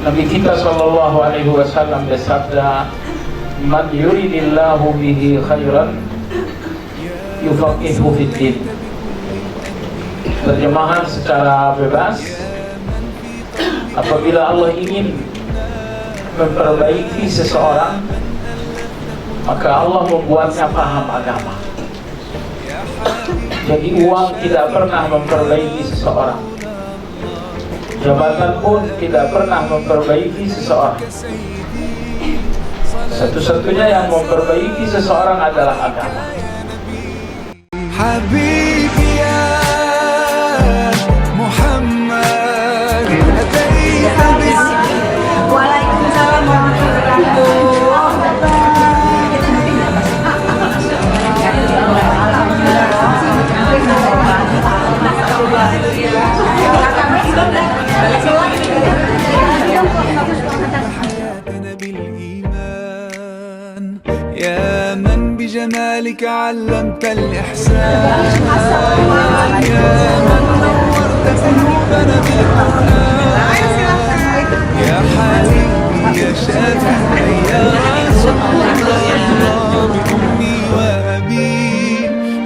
Nabi kita sallallahu alaihi wasallam bersabda, "Man yuridillahu bihi khairan yufaqihu fid din." Terjemahan secara bebas, apabila Allah ingin memperbaiki seseorang, maka Allah membuatnya paham agama. Jadi uang tidak pernah memperbaiki seseorang, jabatan pun tidak pernah memperbaiki seseorang. Satu-satunya yang memperbaiki seseorang adalah agama. Habibi ya Muhammad, Waalaikumsalam warahmatullahi wabarakatuh. يا من بجمالك علمت الإحسان، يا من نورت قلوبنا بالقرآن، يا حبيبي يا شافعي يا رسول الله بأمي وأبي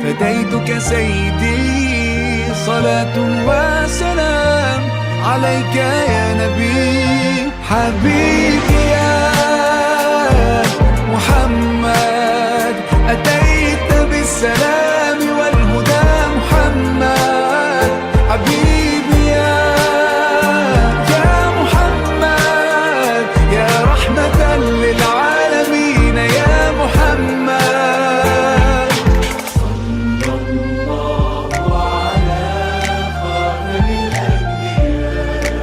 فديتك سيدي، صلاة وسلام عليك يا نبي. حبيبي يا محمد أتيت بالسلام والهدى، محمد حبيبي يا محمد، يا رحمة للعالمين يا محمد. صلى الله على خاتم الأنبياء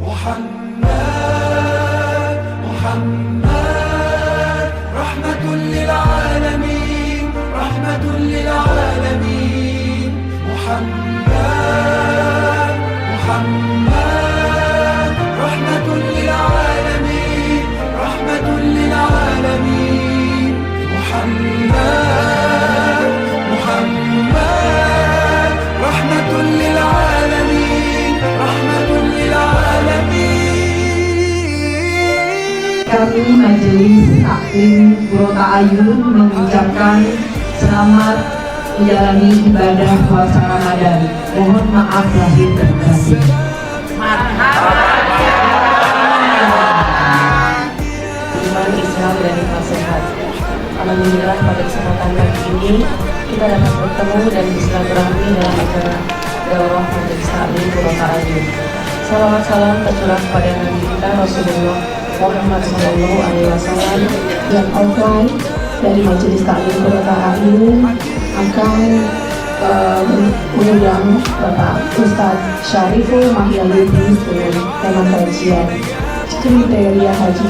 محمد، محمد رحمة للعالمين، رحمة للعالمين. محمد، محمد رحمة للعالمين، رحمة للعالمين. محمد، محمد رحمة للعالمين، رحمة للعالمين. Kami Majelis Taklim Puro Ta'ayun mengucapkan selamat menjalani ibadah puasa Ramadan. Mohon maaf lahir dan batin. Iman Islam dan nasihat. Alhamdulillah pada kesempatan pagi ini kita dapat bertemu dan bersilaturahmi dalam acara Daurah Majelis Taklim Puro Ta'ayun. Salawat salam tercurah kepada Nabi kita Rasulullah Muhammad Sallallahu Alaihi Wasallam yang offline dari Majelis Taklim Puro Ta'ayun akan mengundang Bapak Ustadz Syariful Mahyaludis dengan tema kajian kriteria haji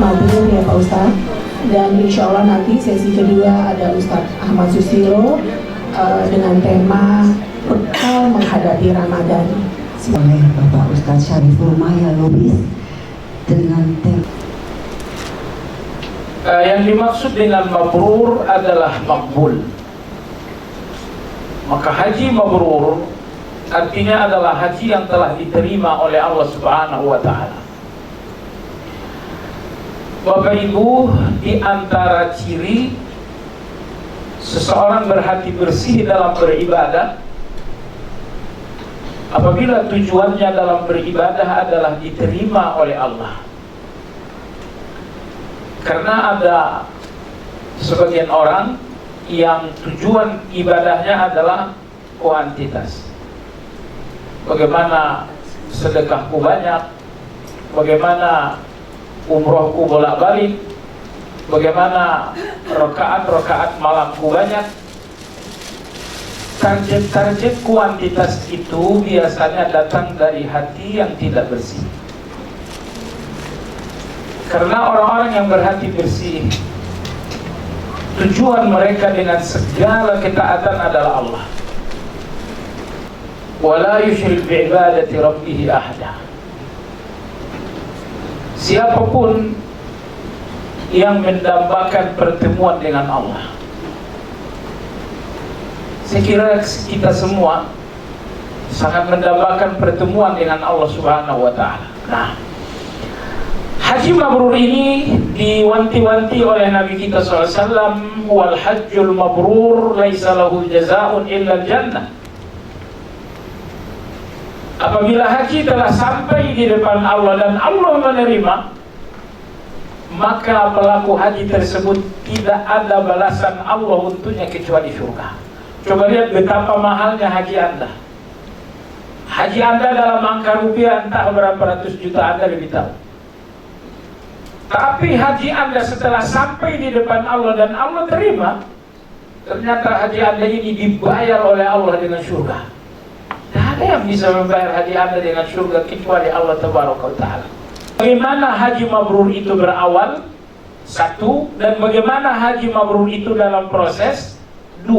mabrur ya Pak Ustadz, dan insya Allah nanti sesi kedua ada Ustadz Ahmad Susilo dengan tema bekal menghadapi Ramadan oleh Bapak Ustadz Syariful Mahyaludis dengan tema Yang dimaksud dengan mabrur adalah makbul. Maka haji mabrur artinya adalah haji yang telah diterima oleh Allah Subhanahu wa Ta'ala. Bapak Ibu, di antara ciri seseorang berhati bersih dalam beribadah, apabila tujuannya dalam beribadah adalah diterima oleh Allah. Karena ada sebagian orang yang tujuan ibadahnya adalah kuantitas. Bagaimana sedekahku banyak, bagaimana umrohku bolak-balik, bagaimana rakaat-rakaat malamku banyak. Target kuantitas itu biasanya datang dari hati yang tidak bersih. Karena orang-orang yang berhati bersih, tujuan mereka dengan segala ketaatan adalah Allah. Wala yusyrik bi'ibadati rabbih ahada. Siapapun yang mendambakan pertemuan dengan Allah, saya kira kita semua sangat mendambakan pertemuan dengan Allah Subhanahu wa taala. Nah, haji mabrur ini diwanti-wanti oleh Nabi kita SAW, wal hajjul mabrur laisa lahu jazaa'un illa jannah. Apabila haji telah sampai di depan Allah dan Allah menerima, maka pelaku haji tersebut tidak ada balasan Allah untuknya kecuali surga. Coba lihat betapa mahalnya haji Anda. Haji Anda dalam angka rupiah entah berapa ratus juta, Anda lebih tahu. Tapi haji Anda setelah sampai di depan Allah dan Allah terima, ternyata haji Anda ini dibayar oleh Allah dengan surga. Tidak ada yang bisa membayar haji Anda dengan surga kecuali Allah Tabaraka wa Ta'ala. Bagaimana haji mabrur itu berawal? 1. Dan bagaimana haji mabrur itu dalam proses? 2.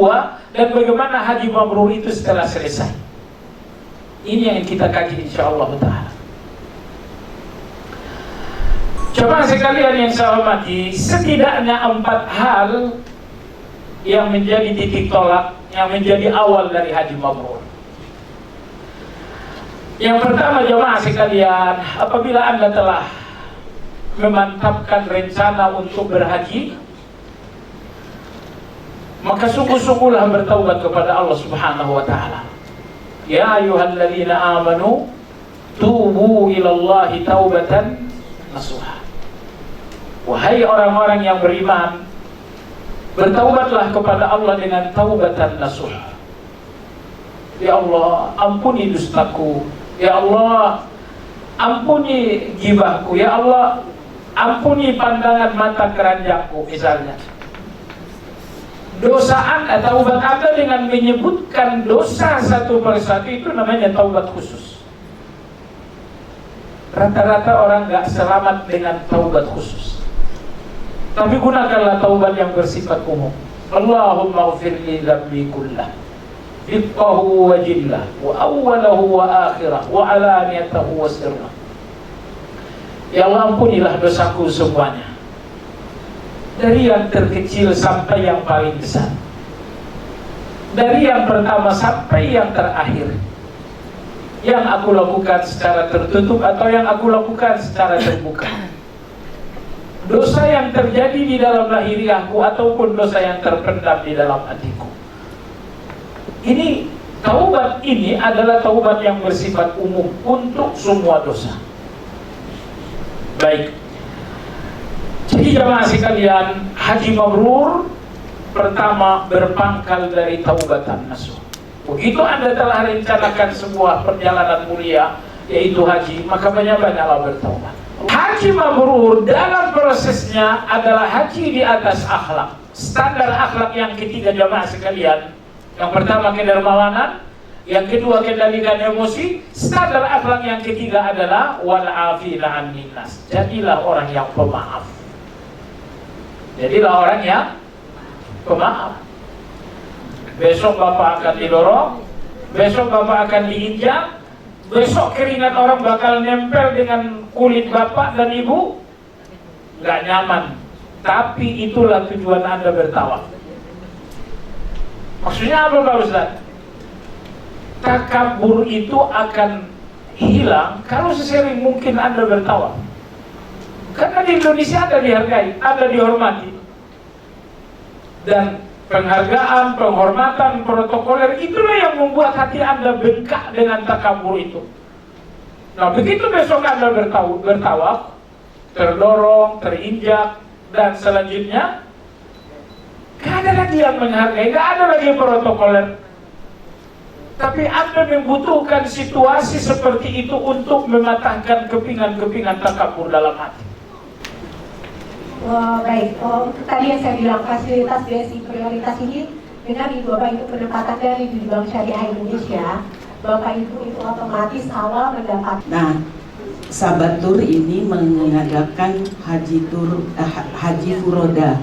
Dan bagaimana haji mabrur itu setelah selesai? Ini yang kita kaji insyaallah ta'ala. Coba sekalian yang saya hormati, setidaknya 4 hal yang menjadi titik tolak, yang menjadi awal dari haji mabrur. Yang pertama, jemaah sekalian, apabila Anda telah memantapkan rencana untuk berhaji, maka sungguh-sungguhlah bertaubat kepada Allah Subhanahu wa taala. Ya ayyuhalladzina amanu tubu ilallahi taubatan nasuha. Wahai orang-orang yang beriman, bertaubatlah kepada Allah dengan taubatan nasuha. Ya Allah, ampuni dustaku. Ya Allah, ampuni gibahku. Ya Allah, ampuni pandangan mata keranjangku, misalnya. Dosa Anda, taubat Anda dengan menyebutkan dosa satu persatu, itu namanya taubat khusus. Rata-rata orang gak selamat dengan taubat khusus. Tapi gunakanlah taubat yang bersifat umum. Allahumma ghfirli dzambi kullah, diqqahu wa jillah, wa awwalahu wa akhirah, wa alaniyatahu wa sirrah. Ya Allah, ampunilah dosaku semuanya, dari yang terkecil sampai yang paling besar, dari yang pertama sampai yang terakhir, yang aku lakukan secara tertutup atau yang aku lakukan secara terbuka, dosa yang terjadi di dalam lahiriahku ataupun dosa yang terpendam di dalam hatiku. Ini taubat ini adalah taubat yang bersifat umum untuk semua dosa. Baik. Jadi jemaah sekalian, haji mabrur pertama berpangkal dari taubatan nasuh. Begitu Anda telah rencanakan sebuah perjalanan mulia, yaitu haji, maka banyak-banyaklah bertaubat. Haji mabrur dalam prosesnya adalah haji di atas akhlak. Standar akhlak yang ketiga jemaah sekalian. Yang pertama kedermawanan, yang kedua kendalikan emosi. Standar akhlak yang ketiga adalah wal afina 'anil nas. Jadilah orang yang pemaaf. Jadilah orang yang pemaaf. Besok Bapak akan didorong, besok Bapak akan diinjak, besok keringat orang bakal nempel dengan kulit Bapak dan Ibu. Gak nyaman. Tapi itulah tujuan Anda bertawaf. Maksudnya apa Pak Ustaz? Takabur itu akan hilang kalau sesering mungkin Anda bertawaf. Karena di Indonesia Anda dihargai, Anda dihormati. Dan penghargaan, penghormatan, protokoler, itulah yang membuat hati Anda bengkak dengan takabur itu. Nah, begitu besok Anda bertawaf, terdorong, terinjak, dan selanjutnya gak ada lagi yang menghargai, gak ada lagi protokoler. Tapi Anda membutuhkan situasi seperti itu untuk mematahkan kepingan-kepingan takabur dalam hati. Baik, tadi yang saya bilang fasilitas basic prioritas ini dengan Ibu Bapak itu penempatan dari di Bank Syariah Indonesia, Bapak Ibu itu otomatis awal mendapat. Nah, Sahabat Tur ini mengadakan haji furoda.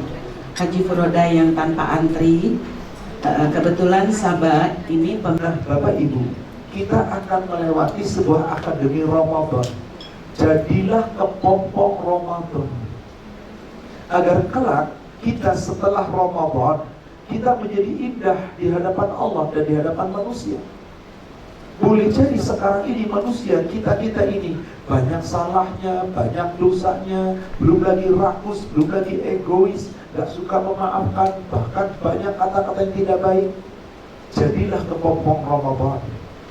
Haji furoda yang tanpa antri. Kebetulan sahabat ini Bapak Ibu, kita akan melewati sebuah akademi Ramadan. Jadilah kepompong Ramadan, agar kelak kita setelah Ramadan kita menjadi indah di hadapan Allah dan di hadapan manusia. Boleh jadi sekarang ini manusia kita ini banyak salahnya, banyak dosanya, belum lagi rakus, belum lagi egois, gak suka memaafkan, bahkan banyak kata-kata yang tidak baik. Jadilah kepompong Ramadan.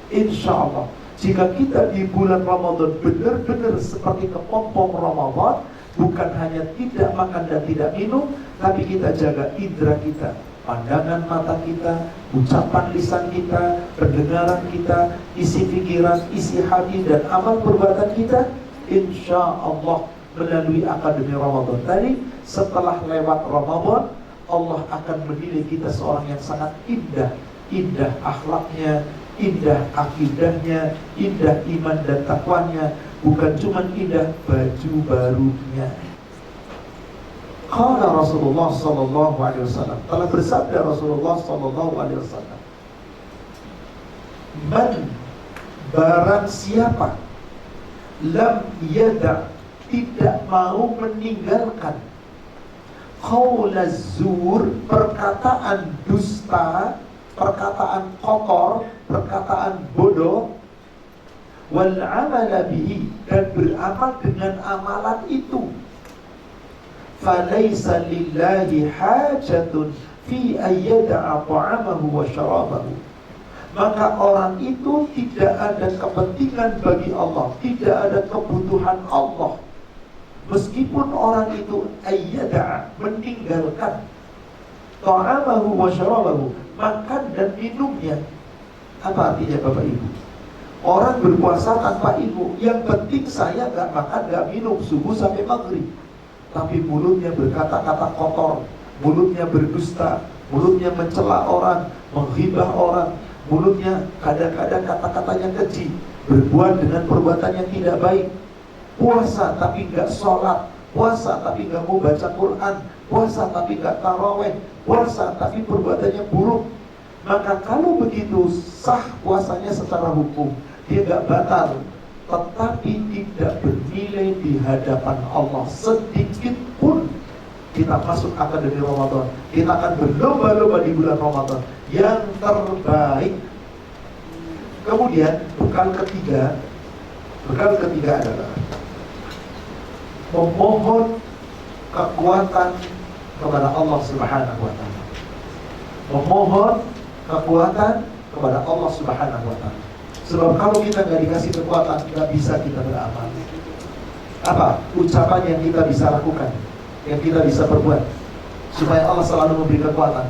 Insya Allah, jika kita di bulan Ramadan benar-benar seperti kepompong Ramadan, bukan hanya tidak makan dan tidak minum, tapi kita jaga indera kita, pandangan mata kita, ucapan lisan kita, pendengaran kita, isi pikiran, isi hati, dan amal perbuatan kita. Insya Allah melalui Akademi Ramadan tadi, setelah lewat Ramadan, Allah akan menilai kita seorang yang sangat indah. Indah akhlaknya, indah akidahnya, indah iman dan takwanya. Bukan cuma indah baju barunya. Qala Rasulullah sallallahu alaihi wasallam, telah bersabda Rasulullah sallallahu alaihi wasallam, man, barang siapa, lam yada, tidak mau meninggalkan, qaulaz zur, perkataan dusta, perkataan kotor, perkataan bodoh, wal amala bihi, dan beramal dengan amalan itu, falaysa lillahi hajatun fi ayyada'a ta'amahu wa syarabahu, maka orang itu tidak ada kepentingan bagi Allah, tidak ada kebutuhan Allah, meskipun orang itu ayyada'a, meninggalkan, ta'amahu wa syarabahu, makan dan minumnya. Apa artinya Bapak Ibu? Orang berpuasa tanpa ilmu, yang penting saya gak makan, gak minum subuh sampai maghrib, tapi mulutnya berkata-kata kotor, mulutnya berdusta, mulutnya mencela orang, menghibah orang, mulutnya kadang-kadang kata-katanya keji, berbuat dengan perbuatan yang tidak baik. Puasa tapi gak sholat, puasa tapi gak mau baca Quran, puasa tapi gak taraweh, puasa tapi perbuatannya buruk. Maka kalau begitu sah puasanya secara hukum, dia gak batal, tetapi tidak bernilai di hadapan Allah sedikit pun. Kita masuk Akademi Ramadan, kita akan berlomba-lomba di bulan Ramadan yang terbaik. Kemudian bekal ketiga adalah memohon kekuatan kepada Allah Subhanahu wa ta'ala. Memohon kekuatan kepada Allah Subhanahu wa ta'ala. Sebab kalau kita nggak dikasih kekuatan, nggak bisa kita beramal. Apa ucapan yang kita bisa lakukan, yang kita bisa perbuat supaya Allah selalu memberi kekuatan?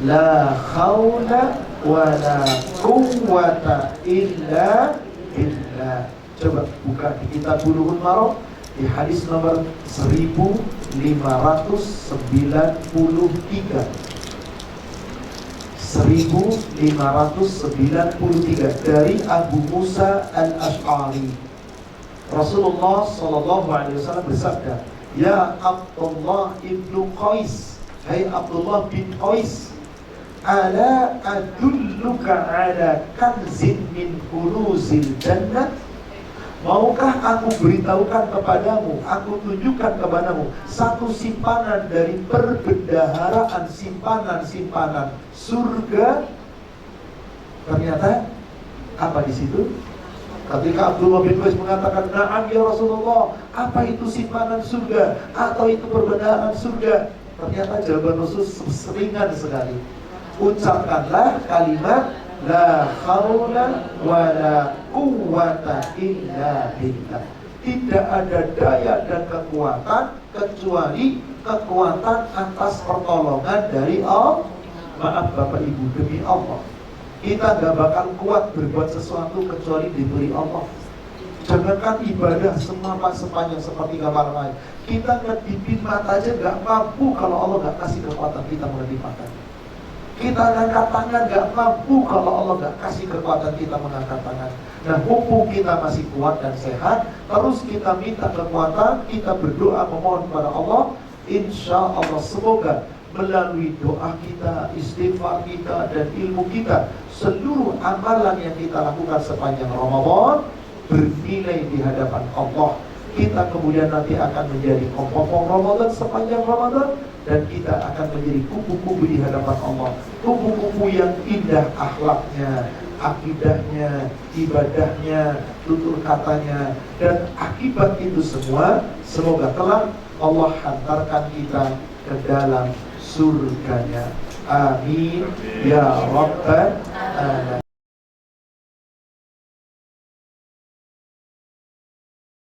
La haula wa la quwwata illa billah. Coba buka di kitab Bulughul Maram di hadis nomor 1593. 1593 dari Abu Musa al-Ash'ari. Rasulullah sallallahu alaihi wasallam bersabda, ya Abdullah ibnu Qais, hai Abdullah bin Qais, ala adulluka ala kanzin min kunuzil jannah, maukah aku beritahukan kepadamu, aku tunjukkan kepadamu satu simpanan dari perbendaharaan simpanan-simpanan surga. Ternyata apa di situ? Ketika Abdullah bin Qais mengatakan, "Na'am ya Rasulullah, apa itu simpanan surga atau itu perbendaharaan surga?" Ternyata jawaban Rasul seringan sekali. Ucapkanlah kalimat la haula wa la quwwata illa billah. Tidak ada daya dan kekuatan kecuali kekuatan atas pertolongan dari Allah. Maaf Bapak Ibu, demi Allah, kita gak bakal kuat berbuat sesuatu kecuali diberi Allah. Jangankan ibadah sepanjang seperti kamar lain, kita ngedipin mata aja gak mampu kalau Allah gak kasih kekuatan kita mengedip mata. Kita angkat tangan gak mampu kalau Allah gak kasih kekuatan kita mengangkat tangan. Nah, mumpung kita masih kuat dan sehat, terus kita minta kekuatan, kita berdoa memohon kepada Allah. Insya Allah semoga melalui doa kita, istighfar kita, dan ilmu kita, seluruh amalan yang kita lakukan sepanjang Ramadan bernilai di hadapan Allah. Kita kemudian nanti akan menjadi kompong Ramadan sepanjang Ramadan, dan kita akan menjadi kupu-kupu di hadapan Allah. Kupu-kupu yang indah akhlaknya, akidahnya, ibadahnya, tutur katanya, dan akibat itu semua semoga kelak Allah hantarkan kita ke dalam surganya. Amin ya rabbal alamin.